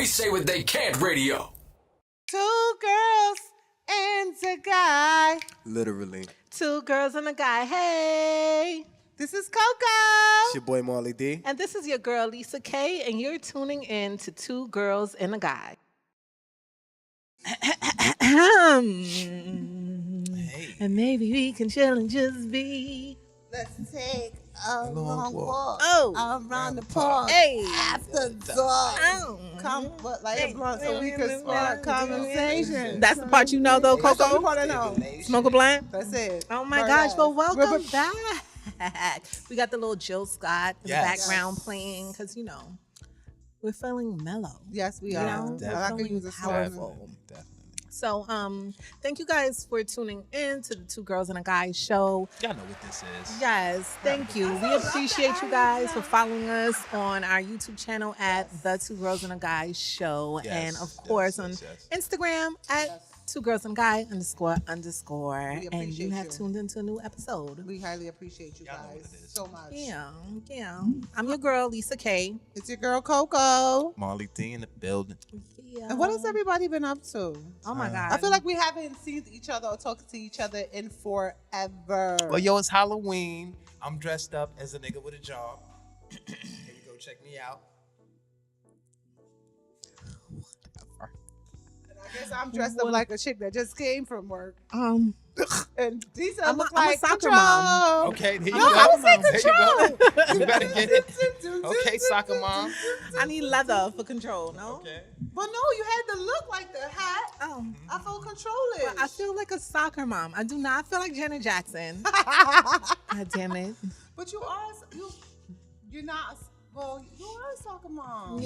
We say what they can't radio. Two girls and a guy. Literally. Two girls and a guy. Hey, this is Koko. It's your boy Marley D. And this is your girl Lisa K. And you're tuning in to Two Girls and a Guy. And maybe we can chill and just be. Let's take a long walk around the park after dark. Come, but like a blunt so we can start conversation. That's the part you know, though, That's the Coco. part I know. Smoke a blunt? That's it. Oh my Bird gosh, ass. well, welcome back. We got the little Jill Scott in the Yes. background playing because, you know, we're feeling mellow. Yes, we You are. know, I like to feeling use a powerful. song. Definitely. So, thank you guys for tuning in to the Two Girls and a Guy show. Y'all know what this is. Yes, thank you. We appreciate you guys for following us on our YouTube channel at The Two Girls and a Guy Show. Yes, And of course on Instagram at Two Girls and a Guy __. We And you appreciate have you. tuned into a new episode. We highly appreciate you Y'all know what guys it is. so much. Yeah. I'm your girl, Lisa K. It's your girl Koko. Marley D in the building. Yeah. And what has everybody been up to? Oh my God. I feel like we haven't seen each other or talked to each other in forever. Well, yo, it's Halloween. I'm dressed up as a nigga with a job. Here you go, check me out. I guess I'm dressed up like a chick that just came from work. And these I'm look a like soccer control. mom. Okay, there you No, go. I would say There you go. control. You better get it. Okay, soccer mom. I need leather for control, no? Okay. But no, you had to look like the hat. Oh. I felt controlling. Well, I feel like a soccer mom. I do not feel like Janet Jackson. God damn it. But you're not. Well, you are a soccer mom.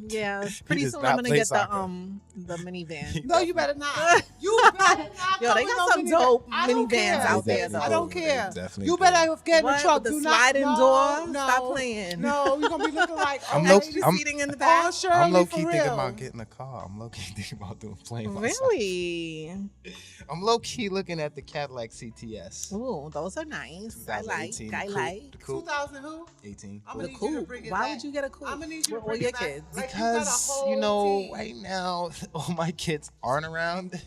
Yeah. Pretty does soon not I'm gonna play get soccer. the minivan. No, you better not. You better not. Yo, they come got with some no dope I don't minivans care. out there, Definitely though. I don't do. care. They definitely You do. better get in the What, truck. with the Do not. sliding no, door? No. Stop playing. No, you're gonna be looking like I'm oh, low- lady I'm- Seating in the Oh, back. Shirley, I'm low for key real. thinking about getting a car. I'm low key thinking about doing playing myself. Really? I'm low key looking at the Cadillac CTS. Ooh, those are nice. I like. 2018, I the like. coupe. 2000 who? 18. I'm The gonna need you to coupe. bring it Why back. would you get a coupe? I'm gonna need you to With all bring your it back. kids. Like, you got a Because, whole you know, team. right now, all my kids aren't around.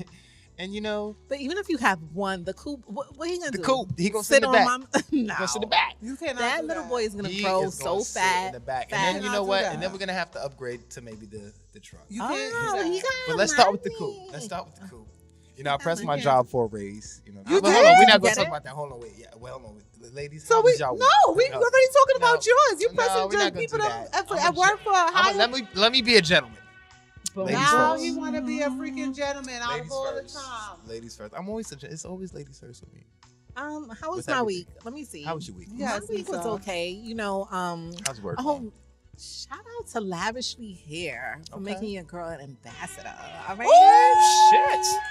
And, you know, But even if you have one, the coupe, what he gonna the do? coupe, he gonna sit in the back. on He no. gonna sit in the back. You cannot That do little that. boy is gonna He grow is gonna so sit fat. in the back. fat. And then, you Cannot know do what? that. And then we're going to have to upgrade to maybe the truck. You can't Oh, do that. he got But let's start with the money. coupe. Let's start with the coupe. You know, I got pressed my money. job for a raise. You know, You but did? hold on, we're not You going get to talk it? about that. Hold on, wait. Yeah, well, hold on. Ladies, So how we was y'all no, week? we already talking about No. yours. You No, pressing we're not just gonna people do that that. at work for a high. Let me be a gentleman. Boom. Ladies Now first. he want to be a freaking gentleman out Ladies of all first. the time. Ladies first. It's always ladies first with me. How was With my everything. week? Let me see. How was your week? Yes, My week was Lisa. okay. You know, How's work? oh, shout out to Lavishly Hair for Okay. making your girl an ambassador. All right. Oh, shit.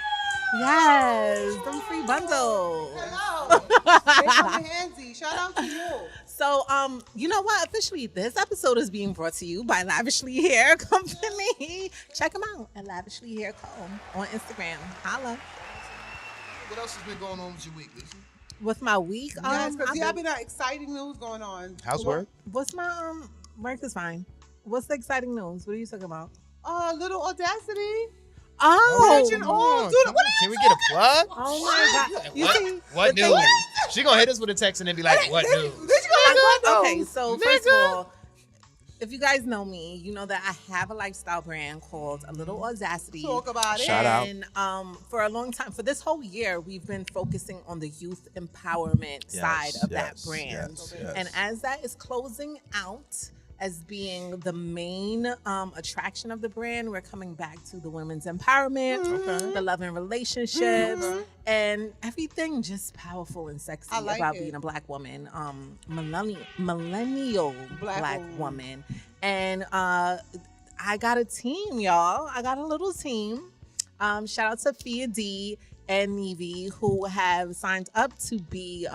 Yes, them free bundles. Hello. They come handsy. Shout out to you. So, you know what? Officially, this episode is being brought to you by Lavishly Hair Company. Check them out at Lavishly Hair Co. on Instagram. Holla. What else has been going on with your week, Lisa? With my week, Yes, because I've y'all been- been exciting news going on. How's work? what's my work is fine. What's the exciting news? What are you talking about? Little Audacity. Oh, Imagine come all. on, Dude, come what on. are Can you we get a plug? oh my God! You see, What the thing- news? She gonna hit us with a text and then be like, "What news?" Did you go Okay, so first of all, if you guys know me, you know that I have a lifestyle brand called A Little Audacity. talk about it? Shout out. And for a long time, for this whole year, we've been focusing on the youth empowerment side of that brand. And as that is closing out as being the main attraction of the brand, we're coming back to the women's empowerment, the love and relationships, and everything just powerful and sexy I like about it. being a black woman, millennial black woman. And I got a team, y'all. I got a little team. Shout out to Fia D and Nevi, who have signed up to be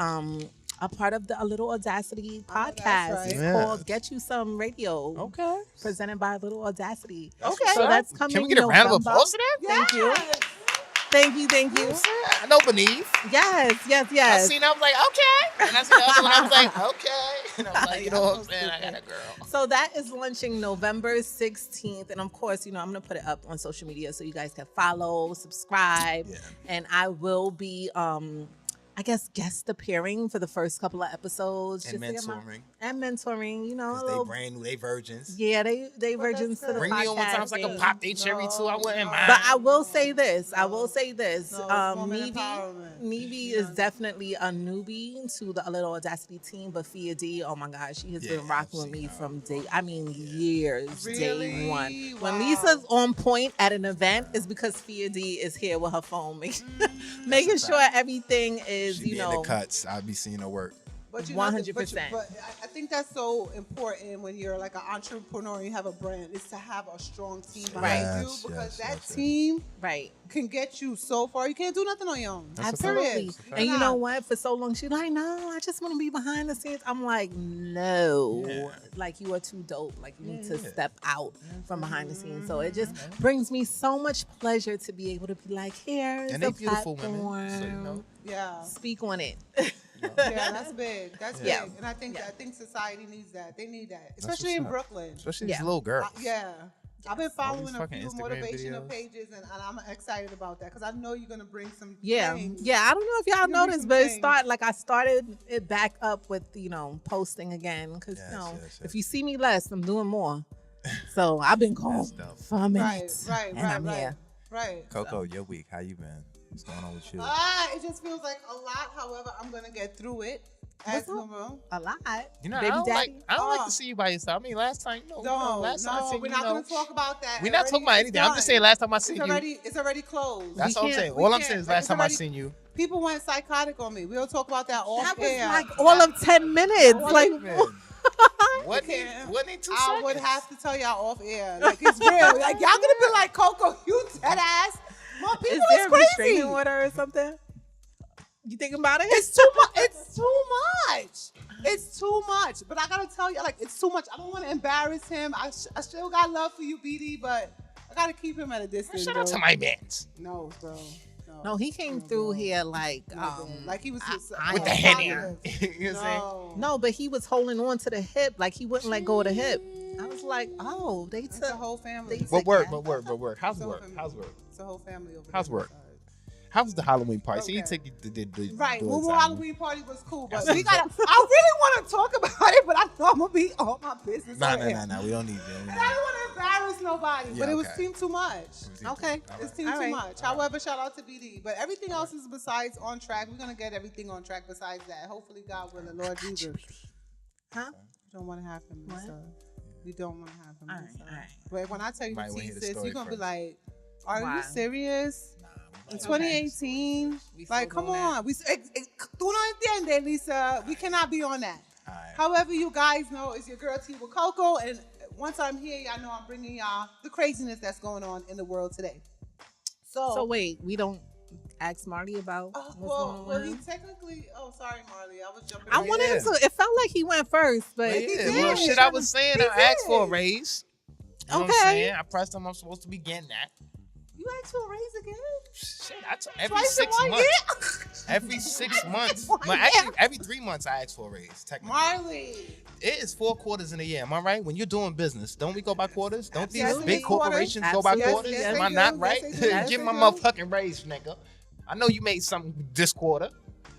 a part of the A Little Audacity podcast. right. It's Yeah. called Get You Some Radio. Okay. Presented by A Little Audacity. Okay. So that's coming. Can we get a round of November. applause for that? Thank you. Thank you. I know Beneath. Yes. I seen. I was like, okay. And I seen the other one. I was like, okay. And I'm like, you know what I'm saying? I got a girl. So that is launching November 16th. And of course, I'm going to put it up on social media so you guys can follow, subscribe. Yeah. And I will be, I guess, guest appearing for the first couple of episodes. And mentoring. And mentoring, Because they brand new, they virgins. Yeah, they virgins to the Bring podcast. me on one time so I can pop they cherry too. I wouldn't mind. But I will say this. Nevy is definitely a newbie to the A Little Audacity team. But Fia D, oh my gosh, she has been rocking with me from years, day one. Wow. When Lisa's on point at an event, it's because Fia D is here with her phone, making sure everything is, She be in the cuts. I'll be seeing her work. But 100%. But I think that's so important when you're like an entrepreneur and you have a brand, is to have a strong team behind you, because that team can get you so far. You can't do nothing on your own. Absolutely. And you know what? For so long, she's like, no, I just want to be behind the scenes. I'm like, no. Like, you are too dope. Like, you need to step out from behind the scenes. So it just brings me so much pleasure to be able to be like, here's and a they beautiful platform. women. So, you know. Yeah. Speak on it. Yeah, that's big. That's big. And I think society needs that. They need that, especially in Brooklyn. Especially these little girls. I've been following a few motivational pages, and I'm excited about that because I know you're gonna bring some. Things. I don't know if y'all noticed, but I started it back up with posting again because if you see me less, I'm doing more. So I've been gone for a minute, I'm here. Right. Koko, your week, how you been? What's going on with you? It just feels like a lot. However, I'm gonna get through it. As normal. A lot. You know, I don't like to see you by yourself. I mean, last time, last time I seen we're not gonna talk about that. We're not talking about anything. I'm just saying, last time I seen you, it's already closed. That's what I'm saying. All I'm saying is, last time I seen you, people went psychotic on me. We'll talk about that off air. That was like all of 10 minutes. Like. Wasn't it 2 seconds? I would have to tell y'all off air. Like, it's real. Like, y'all gonna be like, Koko, you dead ass. My people is there crazy. A restraining order or something? You thinking about it? It's too much. It's too much. It's too much. But I gotta tell you, like, it's too much. I don't want to embarrass him. I still got love for you, BD, but I gotta keep him at a distance. Shout out to my mans. No, bro. No, he came through here like he was with the head here. You know what I'm saying? No, but he was holding on to the hip, like he wouldn't let go of the hip. I was like, oh, they took the whole family. But work. How's work? It's a whole family over there. How's work? How was the Halloween party? So you take the right. Well, Halloween party was cool, but we gotta. I really want to talk about it, but I know I'm gonna be all my business. No. We don't need that. And I don't want to embarrass nobody, but it was seemed too much. It seemed too much. However, shout out to BD, but everything else is besides on track. We're gonna get everything on track besides that. Hopefully, God willing, Lord Jesus. Huh? We don't want to have him. We don't want to have him. All right. But when I tell you the thesis, you're gonna be like, "Are you serious?" In 2018, like, come on. Tú no entiendes, Lisa. We cannot be on that. Right. However, you guys know, it's your girl T with Koko. And once I'm here, y'all know I'm bringing y'all the craziness that's going on in the world today. So wait, we don't ask Marley about what's going on? Well, he technically, sorry, Marley. I was jumping I wanted him to, it felt like he went first, but he did. Well, shit, I was saying I asked for a raise. You know what I'm saying? I pressed him. I'm supposed to be getting that. You asked for a raise again? Shit, every 6 months. Every 6 months. Well, actually, every 3 months I ask for a raise, technically. Marley. It is 4 quarters in a year. Am I right? When you're doing business, don't we go by quarters? Don't these big corporations go by quarters? Am I not right? Give my motherfucking raise, nigga. I know you made something this quarter.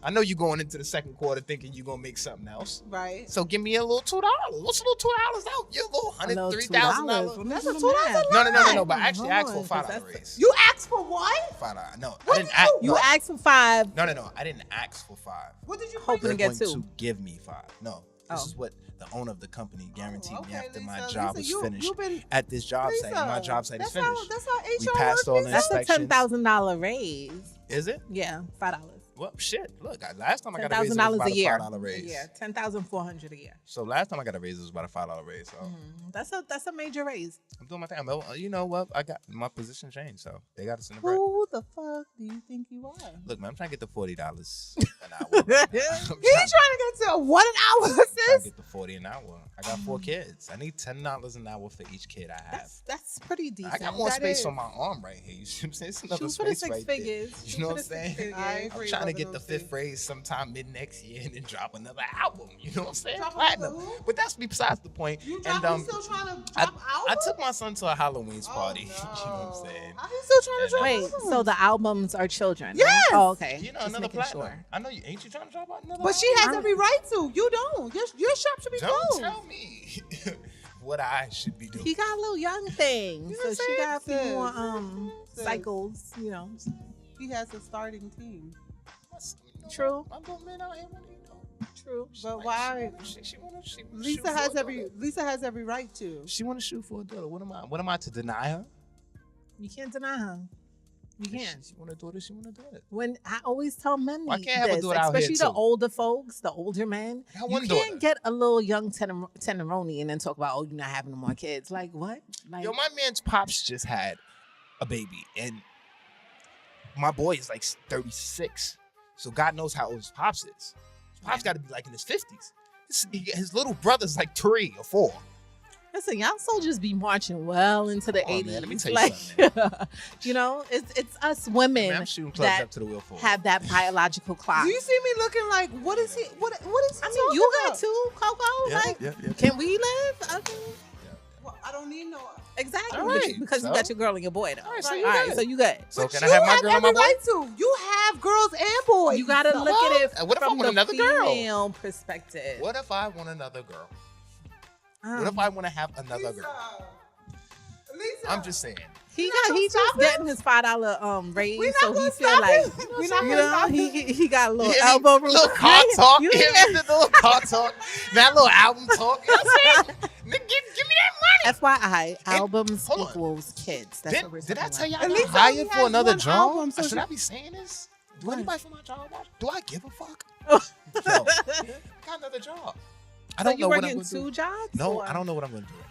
I know you're going into the second quarter thinking you're going to make something else. Right. So give me a little $2. What's a little $2 out? You go $103,000. That's a $2 No. But actually, I asked for a $5 raise. You asked for what? $5. No, what I didn't ask. You asked for $5. No. I didn't ask for $5. What did you hoping to get $2? To give me $5. No. This is what the owner of the company guaranteed me after my job was finished at this job site. My job site is finished. That's how HR we passed all the inspections. That's a $10,000 raise. Is it? Yeah, $5. Well, shit. Look, last time I got a raise, it was about a $5 raise. Yeah, $10,400 a year. So last time I got a raise, it was about a $5 raise. So that's a major raise. I'm doing my thing. You know what? I got my position changed, so they got us in the break. Who the fuck do you think you are? Look, man, I'm trying to get the $40 an hour. He's trying to get to what an hour, sis? I'm trying to get the $40 an hour. I got 4 kids. I need $10 an hour for each kid I have. That's pretty decent. I got more space on my arm right here. You see what I'm saying? It's another space right there. You know what I'm saying? I agree. trying to get the 5th phrase sometime mid next year and then drop another album. You know what I'm saying? Drop Platinum. But that's besides the point. You and still trying to drop albums? I took my son to a Halloween's party. You know what I'm saying? How you still trying to drop Wait, albums? so the albums are children? Yes. Right? Oh, okay. You know, Just another making platinum. sure. I know you. Ain't you trying to drop out another? But she has every right to. You don't. Your shop should be Don't closed. tell me what I should be doing. He got a little young thing, You so know she got a few sis. more Sis. cycles. You know, He has a starting team. True. I'm going men out here when you know. True. But why? She wanna Lisa has every right to. She want to shoot for a daughter. What am I to deny her? You can't deny her. You can't. She want to do it. She want to do it. When I always tell men Why can't I have a this, dude out here, especially the too? older folks, the older men, I got you one can't daughter. get a little young tenderoni and then talk about, oh, you're not having no more kids. Like what? Like Yo, my man's pops just had a baby, and my boy is like 36. So God knows how old his pops is. His pops got to be like in his 50s. His little brother's like 3 or 4. listen, y'all soldiers be marching well into the Come on, 80s. man, let me tell you like, something, you know, it's us women Man, I'm shooting clubs that up to the wheel for have that biological clock. Do you see me looking like what is he? What is he? I mean, you got two, Coco. Yeah, like, yeah. can we live? Okay. Well, I don't need no. Exactly, All right, because so? you got your girl and your boy, though. All right, so All you right, good. so you good. So But can you I have my have girl and my every boy? right to. You have girls and boys. You gotta look at it What if I from want the another girl? female perspective. What if I want another girl? What if I want to have another girl? Lisa. I'm just saying. He gonna just stop getting his $5 raise, We not so he gonna feel stop like it. We not you gonna know stop he got a little Yeah, elbow room. little car talk. You Yeah, ain't- the little car talk. That little album talk. You know what I'm saying? Nigga, give me that money. FYI, albums hold on. equals kids. That's what we're Did I talking tell about. y'all At I least got I only hired for has another one job? album, so Should she- I be saying this? Do What? anybody from my job watch? Do I give a fuck? Oh. Yo, I got another job. I So don't you know what I'm working going to do. 2 jobs? No, or- I don't know what I'm going to do right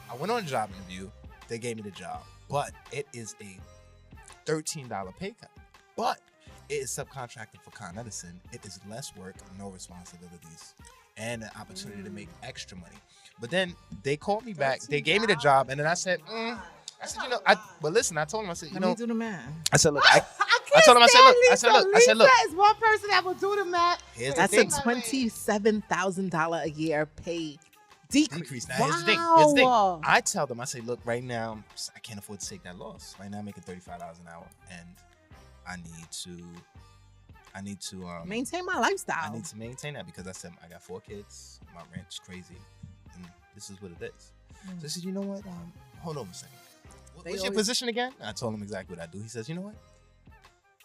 now. I went on a job interview. They gave me the job, but it is a $13 pay cut. But it is subcontracted for Con Edison. It is less work, no responsibilities, and an opportunity to make extra money. But then they called me back. They gave me the job, and then I said, you know, but listen, I told him, I said, you Let know, me do the math. I said, look, I told him, I said, look, Lisa is one person that will do the math. here's the That's a thing. $27,000 a year pay decrease. Now, here's the thing. Wow. Here's the thing. I tell them, I say, look, right now, I can't afford to take that loss. Right now, I'm making $35 an hour, and I need to Maintain my lifestyle. I need to maintain that because I said I got 4 kids, my rent's crazy, and this is what it is. So I said, you know what? Hold on a second. They What's your always- position again? I told him exactly what I do. He says, you know what?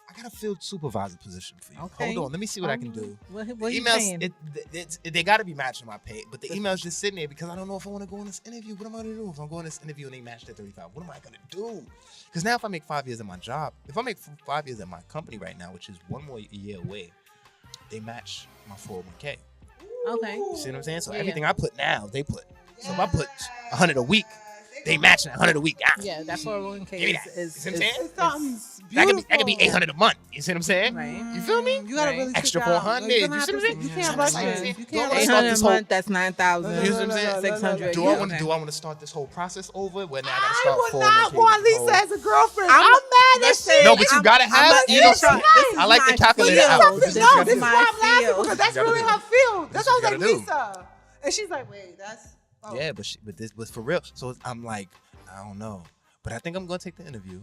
I got a field supervisor position for you. Okay. Hold on, let me see what I can do. What The you saying? emails, they got to be matching my pay, but the email's just sitting there because I don't know if I want to go on this interview. What am I going to do if I'm going on this interview and they match at 35? What am I going to do? Because now if I make 5 years at my job, if I make 5 years at my company right now, which is 1 more year away, they match my 401k. Okay. You see what I'm saying? So Yeah. everything I put now, they put. So if I put 100 a week, they match 100 a week. Yeah, that 401k Give me that. is You see what I'm saying? It's something That could be 800 a month. You see what I'm saying? right. You feel me? You gotta Right. really Extra sit down. 400. You're gonna You have see to what I'm sit- You saying? can't That's rush what I'm it. saying. You Don't can't let's rush start $800 this a whole- month, that's 9,000. You know what I'm saying? 600. Do yeah, I want okay. to start this whole process over? Where now I gotta I start would not 401k want with the Lisa whole- as a girlfriend. I'm- I'm mad that listen, she. No, but you gotta have. You know, This is I like my the calculator field. out. This No, is this is my why I'm laughing field. because that's You gotta really do. her field. That's why I was That's like, what you gotta Lisa. And she's like, wait, that's. Oh. Yeah, but this was for real. So I'm like, I don't know, but I think I'm gonna take the interview.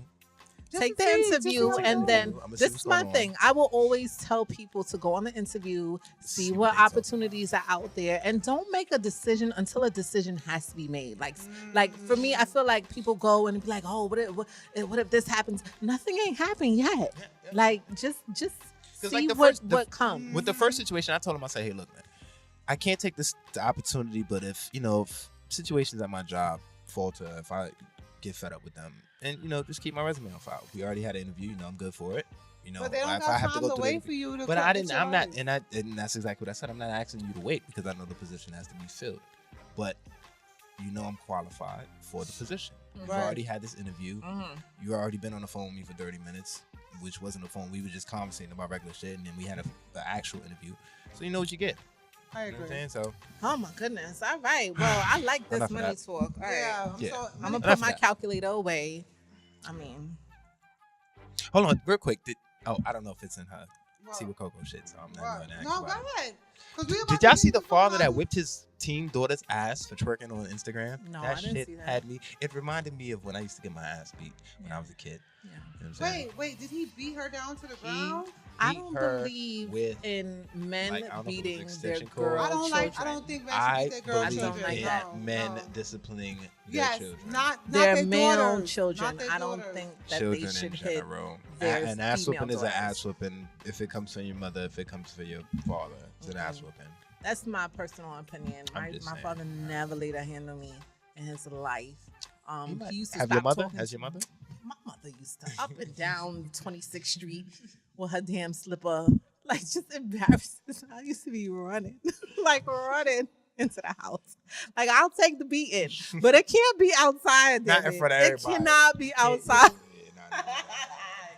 Just Take to the see, just interview, to see and what then I'ma see this what's is my going on. thing. I will always tell people to go on the interview, see See what what they talk opportunities are out there, and don't make a decision until a decision has to be made. Like for me, I feel like people go and be like, "Oh, what if this happens?" Nothing ain't happened yet. Yeah. Like just 'Cause, see like, what comes. With the first situation, I told him, I said, hey, look, man, I can't take the opportunity, but if situations at my job falter, if I get fed up with them, and just keep my resume on file. We already had an interview, I'm good for it. But they don't if got I have time to to go through wait the for you to. But cut I didn't. your I'm not, eyes. and that's exactly what I said. I'm not asking you to wait because I know the position has to be filled. But I'm qualified for the position. You've Right. already had this interview. Mhm. You already been on the phone with me for 30 minutes, which wasn't a phone. We were just conversating about regular shit, and then we had an actual interview. So you know what you get. I You know what I'm agree. saying? So Oh my goodness! All right. Well, I like this Enough of money that. talk. All right. Yeah. Yeah. So, I'm gonna Enough put of my that. calculator away. I mean, hold on, real quick. I don't know if it's in her See what Koko shit, so I'm not going to No, go ahead. Did y'all see the father that whipped his teen daughter's ass for twerking on Instagram? No, that I didn't shit see that. had me. It reminded me of when I used to get my ass beat when I was a kid. Yeah. You know what I'm saying? Wait, did he beat her down to the ground? I don't believe in men beating their girl children. I don't think men should beat their girl children. I believe in men disciplining their children. Not their male daughters, children. I don't think that children they should in hit general. their An ass female whooping is an daughters. ass whooping. If it comes from your mother, if it comes from your father, it's an ass whooping. That's my personal opinion. My father never laid a hand on me in his life. He used to Have stop your mother? talking Has to your mother? me. My mother used to up and down 26th Street with her damn slipper, like just embarrassed. I used to be running, like running into the house. Like I'll take the beating, but it can't be outside. Not in front of everybody. It cannot be outside.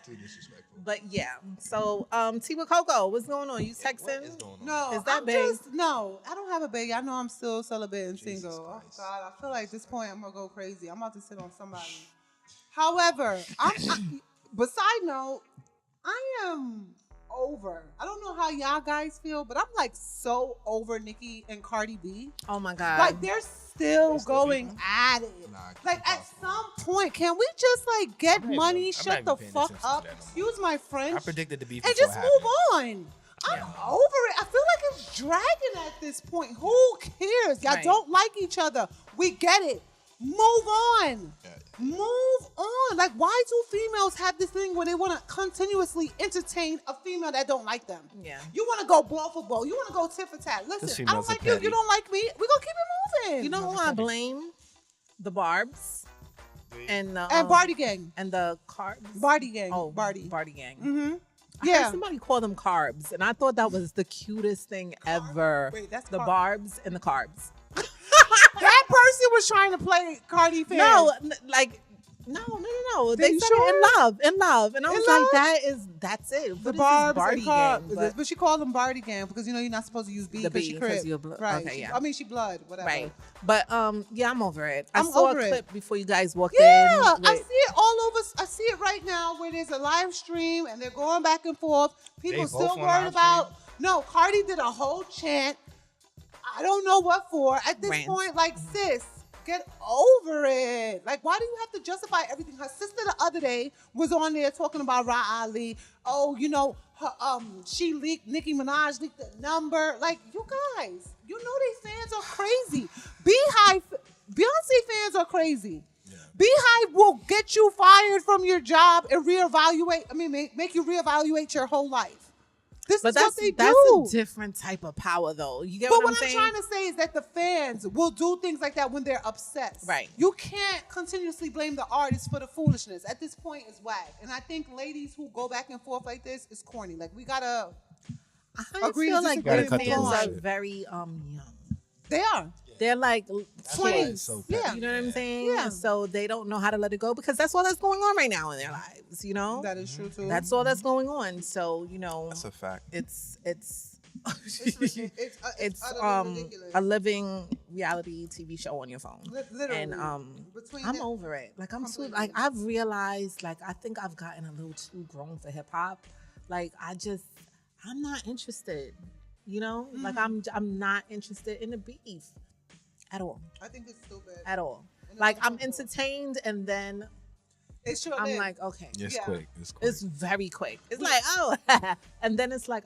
Too disrespectful. But yeah, so T with Koko, what's going on? You texting? What is going on? No, Is that big? No, I don't have a baby. I know I'm still celibate and Jesus single. Christ. Oh God, I feel like at this point I'm gonna go crazy. I'm about to sit on somebody. However, but side note, I am over. I don't know how y'all guys feel, but I'm like so over Nicki and Cardi B. Oh my God. Like they're still going at it. Like at some point, can we just like get money, shut the fuck up, excuse my French, I predicted the beef and before just it move happened. on. I'm over it. I feel like it's dragging at this point. Who cares? Y'all don't like each other. We get it. Move on. Move on. Like, why do females have this thing where they want to continuously entertain a female that don't like them? Yeah. You want to go ball for ball. You want to go tit for tat. Listen, I don't like you. You don't like me. We're going to keep it moving. You know who I blame? The Barbs. And Barty Gang. And the Carbs. Barty Gang. Oh, Barty. Barty Gang. Mm-hmm. I heard somebody call them carbs, and I thought that was the cutest thing ever. Wait, that's the Barbs and the carbs. That person was trying to play Cardi fan. No. They said it in love, and I was like, that's it. The Barbs and carbs, but she called them Barty Gang because you know you're not supposed to use B because she crib. Right. Okay, yeah. I mean, she blood, whatever. Right. But yeah, I'm over it. I I'm saw over a it. clip before you guys walked in. Yeah, I see it all over. I see it right now where there's a live stream and they're going back and forth. People still worried about. No, Cardi did a whole chant. I don't know what for. At this point, like, sis, get over it. Like, why do you have to justify everything? Her sister the other day was on there talking about Ra Ali. Oh, you know, her, she leaked, Nicki Minaj leaked the number. Like, you guys, you know they fans are crazy. Beyonce fans are crazy. Yeah. Beehive will get you fired from your job and reevaluate. I mean, make you reevaluate your whole life. That's what they do. That's a different type of power, though. You get what I'm saying? But what I'm trying to say is that the fans will do things like that when they're obsessed. Right. You can't continuously blame the artist for the foolishness. At this point, it's whack. And I think ladies who go back and forth like this is corny. Like, we gotta agree to disagree. I feel like their fans are very young. They are. They're like 20s. So yeah. You know what I'm saying? Yeah. So they don't know how to let it go because that's all that's going on right now in their lives, you know? That is true, too. That's all that's going on. So, you know. That's a fact. It's ridiculous. A living reality TV show on your phone. Literally. And I'm over it. Like, I'm too, like, I've realized, like, I think I've gotten a little too grown for hip hop. Like, I'm not interested. You know? Like, I'm not interested in the beef. At all. I think it's stupid. At all. Like, I'm entertained and then I'm like, okay. It's quick. It's very quick. It's like, oh. And then it's like,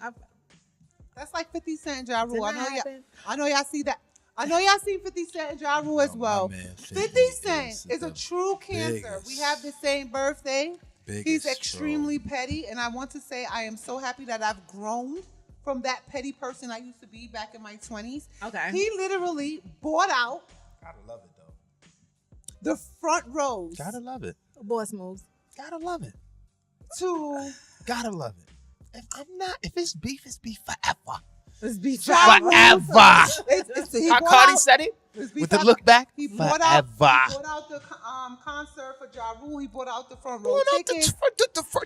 that's like 50 Cent and Ja Rule. I know y'all see that. I know y'all see 50 Cent and Ja Rule as well. 50 Cent is a true cancer. We have the same birthday. He's extremely petty. And I want to say I am so happy that I've grown from that petty person I used to be back in my 20s. Okay. He literally bought out. Gotta love it, though. The front rows. Gotta love it. Boss moves. Gotta love it. Gotta love it. If it's beef forever. It's beef forever. How Cardi said it? With the look back? He forever. Bought out the concert for Ja Rule. He bought out the front row tickets.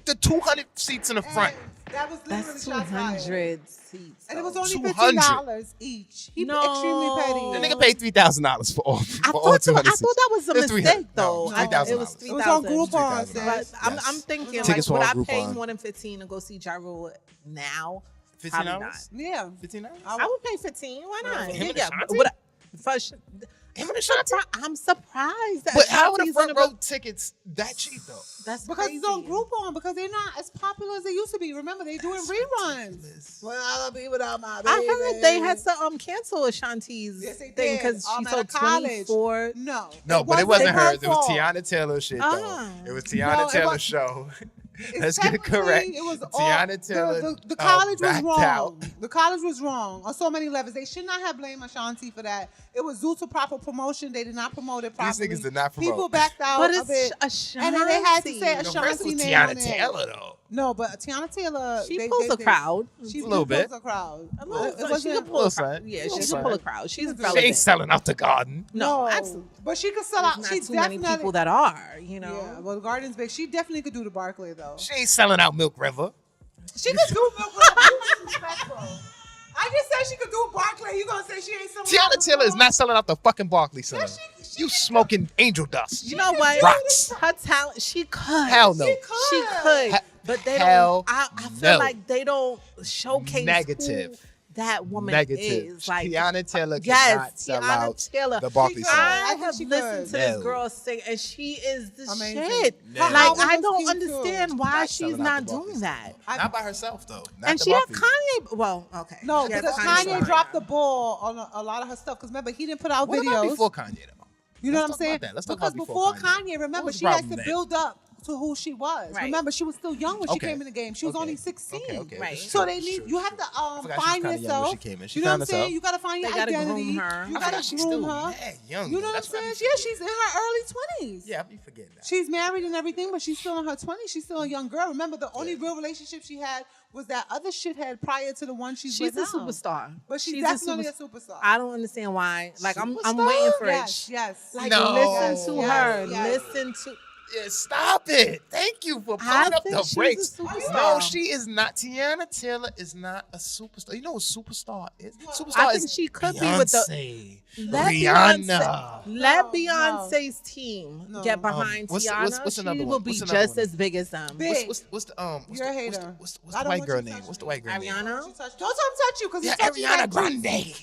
The 200 seats in the front. That was literally That's shots fired. 200 seats. And it was only $200. $15 each. He extremely petty. The nigga paid $3,000 for all. I thought thought that was a mistake, though. No, $3,000. It was $3,000. It was on Groupon. Yes. I'm thinking, Tickets like, would I were on pay Groupon. more than 15 to go see Ja Rule now? $15? Probably not. Yeah. $15? I would pay 15. Why not? For him and Yeah, Ashanti? but first, Him and Ashanti? I'm surprised. That But how are the Ashanti's front gonna row tickets that cheap though? That's Because crazy. it's on Groupon, because they're not as popular as they used to be. Remember, they're doing reruns. Well, I'll be without my baby. I heard they had to cancel Ashanti's Yes, they thing did. because she At sold a college. 24. No. But it wasn't her. It was fault. Tiana Taylor's shit though. Ah. It was No, Tiana it Taylor's was- show. It's Let's get it technically, correct. It was Tiana Taylor. The college was backed wrong. out. The college was wrong on so many levels. They should not have blamed Ashanti for that. It was due to proper promotion. They did not promote it properly. These niggas did not promote. People backed out But of it. it's Ashanti. And then they had to say The rest Ashanti was name on Tiana it. Taylor though. No, but Tiana Taylor. She pulls a crowd. She A little bit. pulls a crowd. A little- It she wasn't- can pull a Little crowd. son. Yeah, Little she son. can pull a crowd. She's She relevant. She ain't selling out the garden. No, absolutely. But she could sell out. There's She not too many definitely. people that are, you know. Yeah, well, the Garden's big. She definitely could do the Barclay though. She ain't selling out Milk River. She could do Milk River. You disrespectful. I just said she could do Barclay. You gonna say she ain't selling out Tiana the Taylor is song? not selling out the fucking Barclay Center. Yes, she You smoking angel dust. You know what? Rocks. Her talent, she could. Hell no. She could. But they Hell don't. I feel no. like they don't showcase Negative. who that woman Negative. is. Like, Tiana Taylor yes, cannot sell Tiana out Taylor. the Barclay She Center. could. I think have she listened could. to this No. girl sing, and she is the Amazing. shit. No. Like, Her I album don't was cute, too. understand why Not she's selling out not the Barclay doing that. Not by herself though. Not And the she had Barclay. Kanye. Well, okay. No, She had because Kanye Kanye on dropped her. the ball on a lot of her stuff. Because remember, he didn't put out What about videos. before Kanye though? You know Let's what I'm talk saying? about that. Let's talk Because about before before Kanye. Kanye, What remember, was the she had problem to then? build up to who she was. Right. Remember, she was still young when she Okay. came in the game. She was Okay. only 16. Okay. Right. So they need you have to forgot she was find kinda young when yourself. she came in. She You know found what I'm saying? herself. You gotta find your They gotta identity. groom her. You I gotta forgot she's groom still her. mad young. You know though. what I'm That's what I saying? be Yeah, forgetting. she's in her early 20s. Yeah, I be forgetting that. She's married and everything, but she's still in her 20s. She's still a young girl. Remember, the only real relationship she had was that other shithead prior to the one she's She's with a now. superstar. But she's a definitely a superstar. I don't understand why. Like, I'm Superstar? waiting for Yes, it. yes. Like, No. listen to Yes, her. yes. Listen to. Yeah, stop it. Thank you for I pulling up think the she's brakes. a superstar. No, she is not. Tiana Taylor is not a superstar. You know what superstar is? Superstar I is think she could be with the. Beyonce, Let Rihanna. Let No, Beyonce's team No. get behind What's- Tiana. what's another she one? will be What's another just one? as big as them. Big. What's the You're a hater. What's I the don't white want girl you name? touching What's the me. white girl name? Ariana. Don't touch you because Yeah, you touch Ariana Grande. Grande.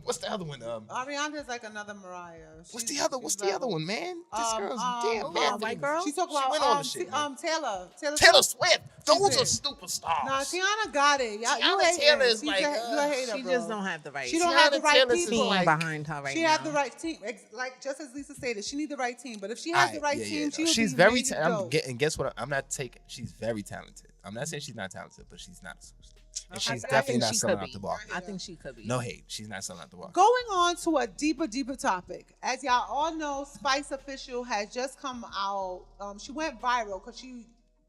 What's the other one? Ariana is like another Mariah. What's She's- the other? she's What's the other rebel. one, man? This girl's hold damn on, bad. white girl? She talk She about went on the shit, man. Taylor Swift. Those She's are superstars. Nah, Tiana got it. Y'all, you Tiana hate Taylor her. is She's like, you a hater, She bro. just don't have the right She don't have the Tiana right Taylor's team people. like- behind her right She now. has the right team. Like just as Lisa stated, she needs the right team. But if she has the right team, she will she's be very. major dope. And guess what? I'm not taking. She's very talented. I'm not saying she's not talented, but she's not a superstar. And she's I definitely think not she selling could out be. the bar. I think she could be. No hate. She's not selling out the bar. Going on to a deeper topic. As y'all all know, Spice Official has just come out. She went viral because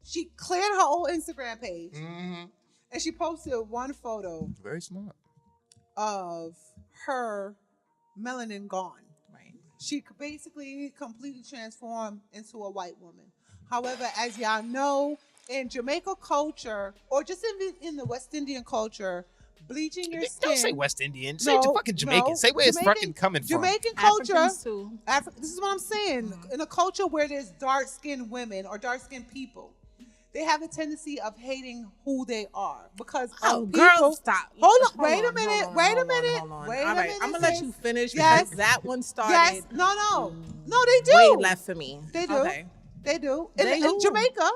she cleared her old Instagram page Mm-hmm. and she posted one photo Very smart. of her melanin gone. Right. She basically completely transformed into a white woman. However, as y'all know, in Jamaica culture, or just in the West Indian culture, bleaching your skin. Don't say West Indian. Say No, fucking Jamaican. no. Say where it's Jamaican- fucking coming from. Jamaican culture. Africans too. This is what I'm saying. In a culture where there's dark-skinned women or dark-skinned people, they have a tendency of hating who they are because Oh, of girl, people. stop. Hold on, Hold wait a on, minute, hold on, wait a hold on, minute, hold on. wait All a right, minute. I'm gonna let sis. you finish Yes. because that one started. Yes, no, they do. Way left for me. They do. Okay. They do. They In do. Jamaica,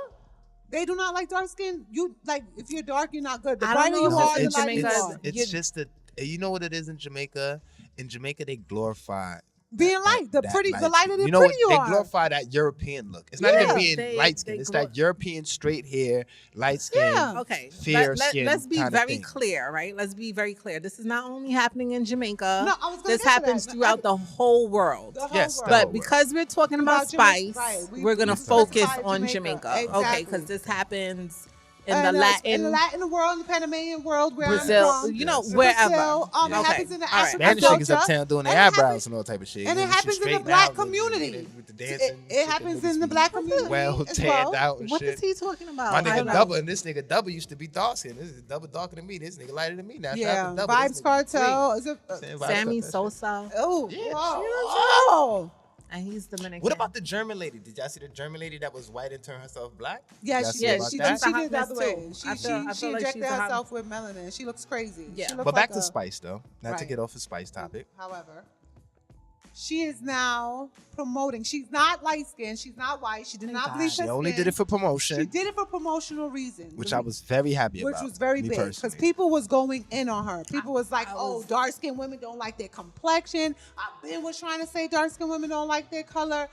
they do not like dark skin. You like if you're dark, you're not good. The I don't brighter know you if are, it's the in lighter you Jamaica. are. It's just that you know what it is in Jamaica. In Jamaica, they glorify Being light, the that pretty, light the lighter, skin. the You know pretty what? you They are. glorify that European look. It's not Yeah. even being They- light skin. they It's that European straight hair, light skin, Yeah. Okay. fair skin. Let's be kinda very thing. clear, right? Let's be very clear. This is not only happening in Jamaica. No, I was gonna this get to happens that. throughout the whole world. The whole Yes, world. the whole But world. because we're talking about About Jamaica, Spice, right. we're going to We focus specified on Jamaica. Jamaica. Okay, Exactly. because this happens in the Latin world, in the Panamanian world, where Brazil, I'm from, you know, wherever. Brazil, it happens in the African Spanish culture. niggas uptown doing their eyebrows and all type of shit. And it happens in the black community. With the dancing, it happens in the black community. Well tanned out and what shit. is he talking about? My nigga Double and this nigga Double used to be dark skin. This is Double darker than me. This nigga lighter than me now. Yeah, Vibes Cartel. Is it Sammy Sosa? Oh, yeah. oh. And he's Dominican. What about the German lady? Did y'all see the German lady that was white and turned herself black? Yeah, she did the other way. She like injected herself with melanin. She looks crazy. Yeah. But back to Spice though. Not to get off the Spice topic. However, she is now promoting. She's not light skinned. She's not white. She did not bleach her skin. She only did it for promotion. She did it for promotional reasons. Which I was very happy about. Which was very big. Because people was going in on her. People was like, dark skinned women don't like their complexion. I was trying to say dark skinned women don't like their color.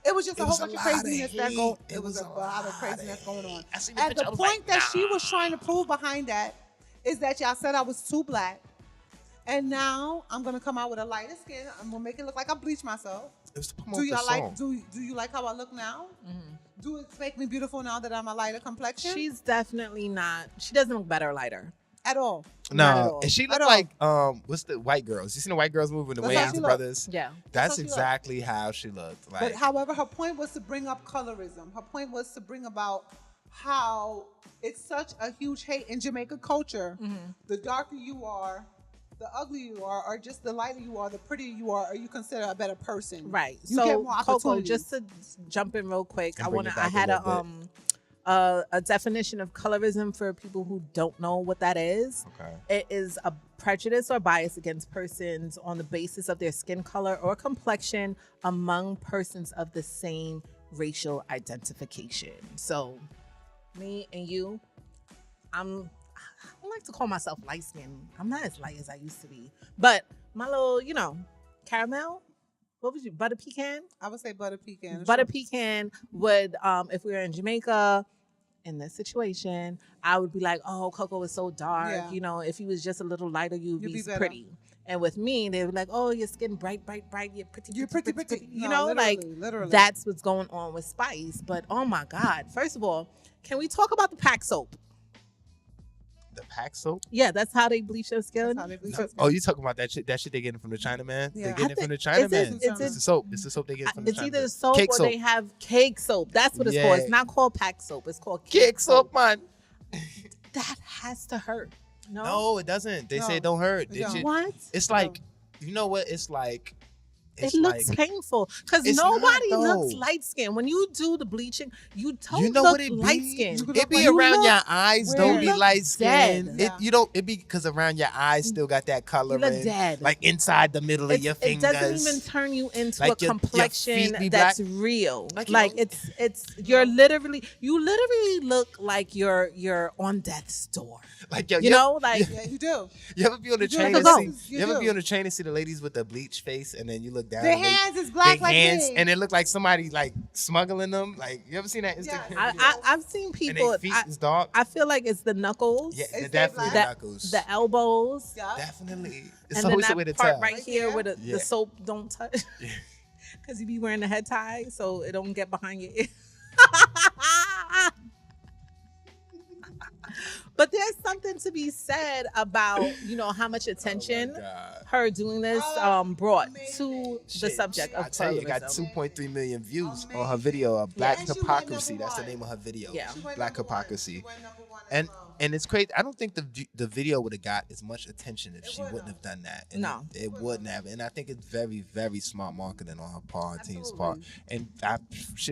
It was just a whole bunch of craziness It was a lot of craziness going on. And the point that she was trying to prove behind that is that y'all said I was too black. And now I'm gonna come out with a lighter skin. I'm gonna make it look like I bleached myself. It was to promote the song. Do you like how I look now? Mm-hmm. Do it make me beautiful now that I'm a lighter complexion? She's definitely not. She doesn't look better lighter at all. No, and she looked like what's the White Girls? You seen the White Girls movie with the Wayans brothers? Yeah, that's exactly how she looked. But however, her point was to bring up colorism. Her point was to bring about how it's such a huge hate in Jamaican culture. Mm-hmm. The darker you are, the uglier you are, or just the lighter you are, the prettier you are you a better person. Right. You get more Koko, just to jump in real quick, I had a definition of colorism for people who don't know what that is. Okay. It is a prejudice or bias against persons on the basis of their skin color or complexion among persons of the same racial identification. So, me and you, I like to call myself light skinned. I'm not as light as I used to be. But my little, caramel, what was you, butter pecan? I would say butter pecan. Butter pecan would, if we were in Jamaica, in this situation, I would be like, oh, Koko is so dark. Yeah. If he was just a little lighter, you'd be pretty. And with me, they were like, oh, your skin bright, you're pretty. You're pretty. Literally. That's what's going on with Spice. But oh my God, first of all, can we talk about the pack soap? The pack soap? Yeah, that's how they bleach their skin. Oh, you talking about that shit? That shit they getting from the Chinaman? Yeah. They getting it from the Chinaman. It's the soap. It's the soap they get from the Chinaman. It's either soap cake or soap. They have cake soap. That's what it's called. It's not called pack soap. It's called cake soap, man. That has to hurt. No, it doesn't. They say it don't hurt. What? It's like, you know what? It's like. It looks painful because nobody looks light skinned. When you do the bleaching, you don't look light skinned. It be around your eyes, don't be light skinned. It be because around your eyes still got that color. You look dead. Like inside the middle of your fingers. It doesn't even turn you into a complexion that's real. You literally look like you're on death's door. Like you do. You ever be on the train and see? You ever be on the train and see the ladies with the bleach face, and then you look down. Their hands is black like me. And it look like somebody like smuggling them. Like, you ever seen that Instagram? I've seen people. And their feet is dark. I feel like it's the knuckles. Yeah, it's definitely the knuckles. The elbows. Yeah. Definitely. It's always the way to tell. Right here where the soap don't touch. Because you be wearing the head tie, so it don't get behind your ear. But there's something to be said about, how much attention her doing this brought to the subject of colorism. It got 2.3 million views on her video of Black Hypocrisy. That's the name of her video. Yeah. Black Hypocrisy. And it's crazy. I don't think the video would have got as much attention if she wouldn't have done that. And no. It wouldn't have. And I think it's very, very smart marketing on her part, her team's part. And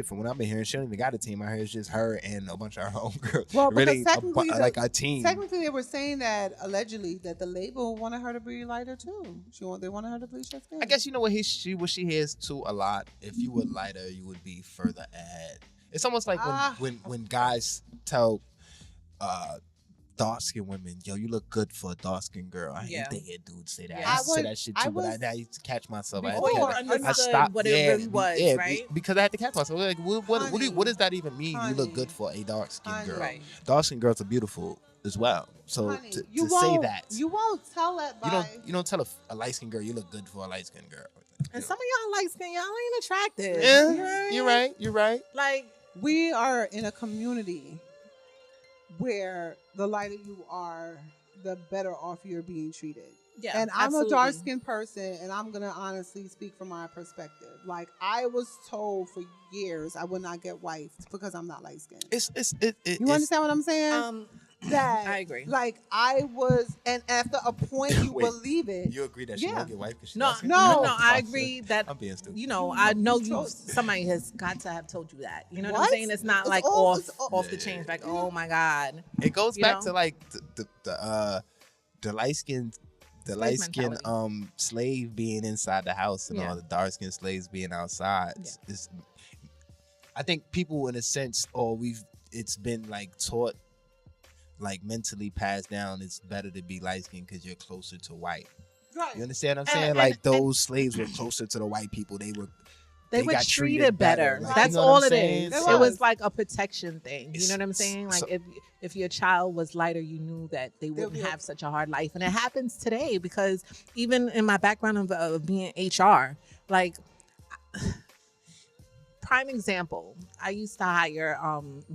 from what I've been hearing, she don't even got a team. I heard it's just her and a bunch of her homegirls. Well, really, like a team. Technically, they were saying that allegedly that the label wanted her to be lighter too. They wanted her to bleach her skin. I guess what she hears too a lot. If you were lighter, you would be further ahead. It's almost like when guys tell dark-skinned women, yo, you look good for a dark-skinned girl. I hate to hear dudes say that. I used to say that shit too, but I used to catch myself. I stopped what it really was, right? Because I had to catch myself. Like, what does that even mean? You look good for a dark-skinned girl. Right. Dark-skinned girls are beautiful as well. So to say that, you won't tell that. You don't tell a light-skinned girl you look good for a light-skinned girl. And some of y'all light-skinned, y'all ain't attractive. Yeah, you're right. Like, we are in a community where the lighter you are, the better off you're being treated. Yeah, and I'm absolutely. a dark-skinned person, and I'm gonna honestly speak from my perspective. Like, I was told for years I would not get wifed because I'm not light-skinned. You understand what I'm saying? That I agree. Like, I was, and after a point, you believe it. You agree that she won't get wifed because she's no, I agree that. I'm being stupid. You know, I know somebody has got to have told you that. You know what I'm saying? It's not like off the chain. Like, oh my God. It goes back to like the light skin. The light skinned slave being inside the house and all the dark skinned slaves being outside. Yeah. I think people, in a sense, it's been like taught, like mentally passed down. It's better to be light skinned because you're closer to white. Right. You understand what I'm saying? Like those slaves were closer to the white people. They were treated better. Like, that's all it is. It was like a protection thing. You know what I'm saying? Like, if your child was lighter, you knew that they wouldn't have such a hard life. And it happens today because even in my background of being HR, like, prime example, I used to hire